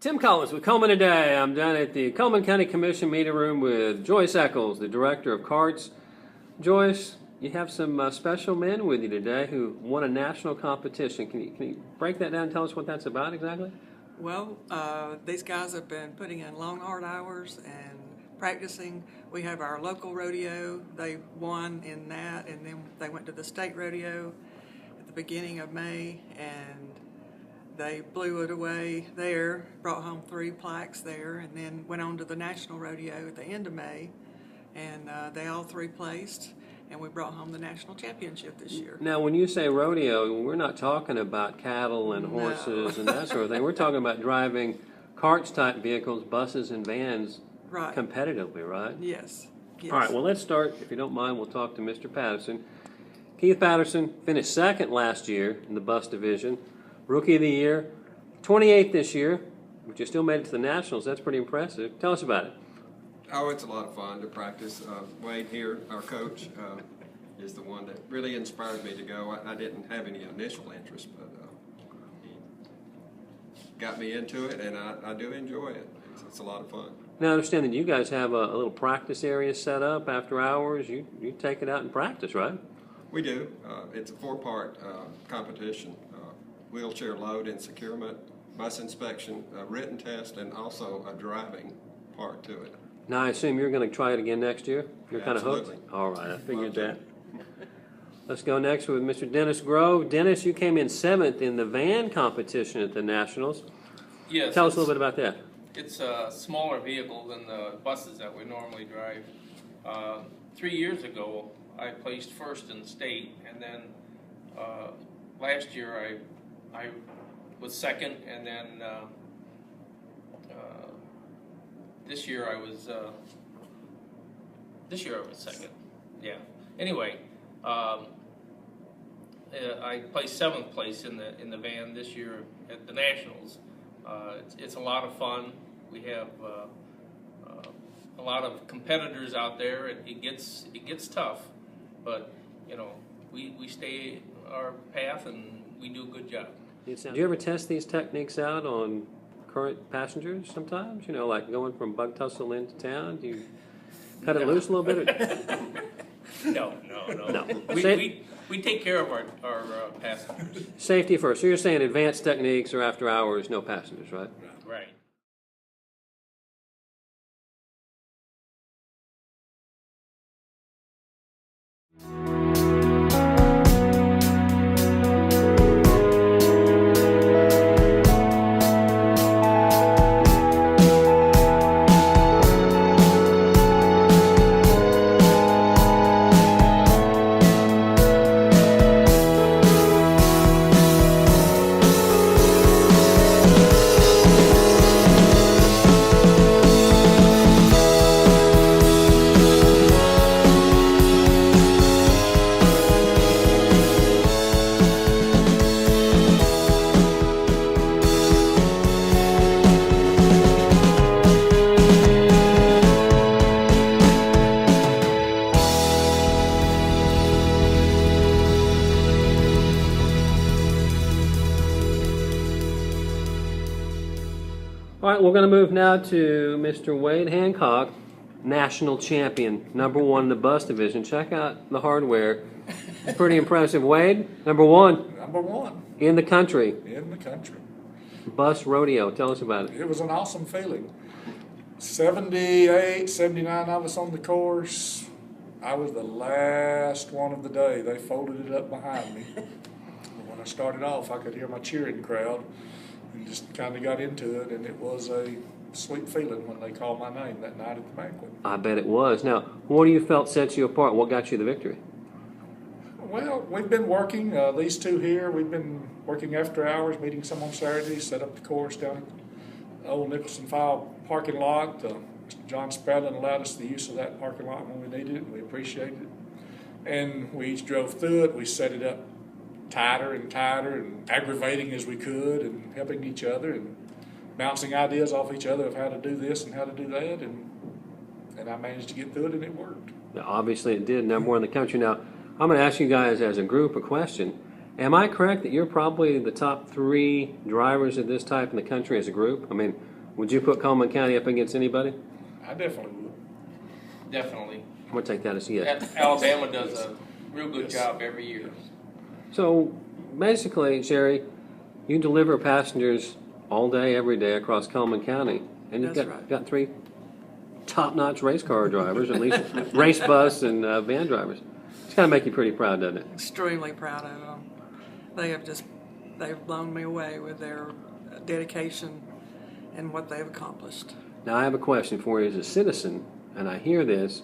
Tim Collins with Cullman today. I'm down at the Cullman County Commission meeting room with Joyce Echols, the director of C.A.R.T.S. Joyce, you have some special men with you today who won a national competition. Can you break that down and tell us what that's about exactly? Well, these guys have been putting in long, hard hours and practicing. We have our local rodeo. They won in that, and then they went to the state rodeo at the beginning of May, and they blew it away there, brought home 3 plaques there, and then went on to the national rodeo at the end of May, and they all 3 placed, and we brought home the national championship this year. Now, when you say rodeo, we're not talking about cattle and horses and that sort of thing. We're talking about driving carts type vehicles, buses and vans competitively, right? Yes. All right, well, let's start. If you don't mind, we'll talk to Mr. Patterson. Keith Patterson finished second last year in the bus division. Rookie of the Year, 28th this year, but you still made it to the Nationals. That's pretty impressive. Tell us about it. Oh, it's a lot of fun to practice. Wade here, our coach, is the one that really inspired me to go. I didn't have any initial interest, but he got me into it, and I do enjoy it. It's a lot of fun. Now, I understand that you guys have a little practice area set up after hours. You take it out and practice, right? We do. It's a 4-part competition. Wheelchair load and securement, bus inspection, a written test, and also a driving part to it. Now, I assume you're going to try it again next year? You're kind of Absolutely. hooked? All right, I figured that. Let's go next with Mr. Dennis Grove. Dennis, you came in 7th in the van competition at the Nationals. Yes. Tell us a little bit about that. It's a smaller vehicle than the buses that we normally drive. 3 years ago, I placed first in the state, and then last year I was second, and then this year I was second. Yeah. Anyway, I placed 7th place in the van this year at the Nationals. It's a lot of fun. We have a lot of competitors out there. It gets tough, but you know we stay our path and we do a good job. Do you ever test these techniques out on current passengers sometimes? You know, like going from bug tussle into town? Do you cut it loose a little bit? No. We take care of our passengers. Safety first. So you're saying advanced techniques or after hours, no passengers, right? Right. All right, we're going to move now to Mr. Wade Hancock, national champion, #1 in the bus division. Check out the hardware. It's pretty impressive. Wade, #1. Number 1. In the country. In the country. Bus rodeo. Tell us about it. It was an awesome feeling. 78, 79 of us on the course. I was the last one of the day. They folded it up behind me. When I started off, I could hear my cheering crowd. And just kind of got into it, and it was a sweet feeling when they called my name that night at the banquet. I bet it was. Now, what do you felt sets you apart? What got you the victory? Well, we've been working, these two here, we've been working after hours, meeting some on Saturday, set up the course down at the old Nicholson File parking lot. Mr. John Spradlin allowed us the use of that parking lot when we needed it, and we appreciated it. And we each drove through it. We set it up tighter and aggravating as we could, and helping each other and bouncing ideas off each other of how to do this and how to do that, and I managed to get through it, and it worked. Now, obviously it did, #1 in the country. Now, I'm going to ask you guys as a group a question. Am I correct that you're probably the top 3 drivers of this type in the country as a group? I mean, would you put Cullman County up against anybody? I definitely would. Definitely. I'm going to take that as a yes. Alabama does a real good job every year. So basically, Sherry, you deliver passengers all day, every day across Cullman County, and you've That's got, right. got 3 top-notch race car drivers, at least race bus and van drivers. It's got to make you pretty proud, doesn't it? Extremely proud of them. They've blown me away with their dedication and what they've accomplished. Now, I have a question for you as a citizen, and I hear this.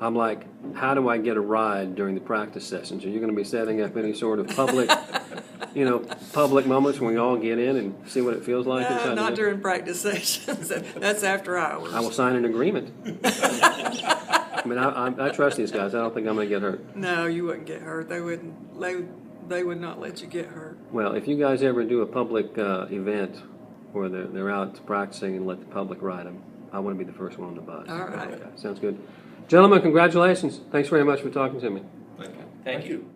I'm like, how do I get a ride during the practice sessions? Are you going to be setting up any sort of public, public moments when we all get in and see what it feels like? inside Not the during practice sessions. That's after hours. I will sign an agreement. I mean, I trust these guys. I don't think I'm going to get hurt. No, you wouldn't get hurt. They wouldn't. They would not let you get hurt. Well, if you guys ever do a public event where they're out practicing and let the public ride them, I want to be the first one on the bus. All right. Okay, sounds good. Gentlemen, congratulations. Thanks very much for talking to me. Thank you. Thank you.